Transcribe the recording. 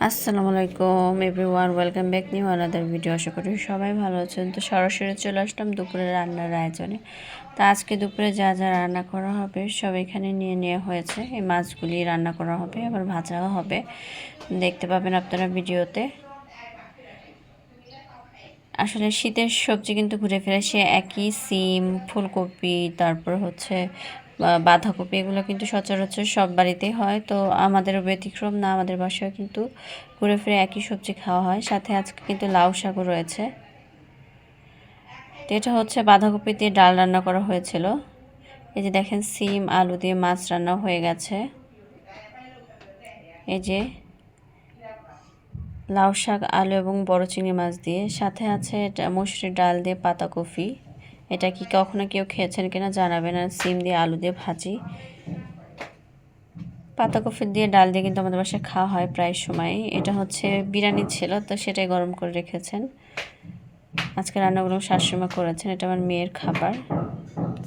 আসসালামু আলাইকুম everyone, welcome back new another video. আশা করি সবাই ভালো আছেন। তো সরাসরি চলে আসলাম দুপুরে রান্নার আয়োজনে। তো আজকে দুপুরে যা যা রান্না করা হবে সব এখানে নিয়ে নেওয়া হয়েছে। এই মাছগুলি রান্না করা হবে, আবার ভাজাও হবে, দেখতে পাবেন আপনারা ভিডিওতে। আসলে শীতের সবজি কিন্তু ঘুরে ফিরে সে একই, সিম, ফুলকপি, তারপর হচ্ছে বাঁধাকপি, এগুলো কিন্তু সচরাচর সব বাড়িতেই হয়। তো আমাদেরও ব্যতিক্রম না, আমাদের বাসায় কিন্তু ঘুরে ফিরে একই সবজি খাওয়া হয়। সাথে আজকে কিন্তু লাউ শাকও রয়েছে। তো এটা হচ্ছে বাঁধাকপি দিয়ে ডাল রান্না করা হয়েছিল। এই যে দেখেন, সিম আলু দিয়ে মাছ রান্না হয়ে গেছে। এই যে লাউ শাক, আলু এবং বড় চিংড়ি মাছ দিয়ে, সাথে আছে মসুরির ডাল দিয়ে পাতাকপি। এটা কি কখনো কেউ খেয়েছেন কিনা জানাবেন। আর সিম দিয়ে আলু দিয়ে ভাজি, পাতাকপি দিয়ে ডাল দিয়ে কিন্তু আমাদের বাসায় খাওয়া হয় প্রায় সময়। এটা হচ্ছে বিরিয়ানি ছিল, তো সেটাই গরম করে রেখেছেন। আজকে রান্নাগুলো শাশুড়িমা করেছেন, এটা আমার মেয়ের খাবার।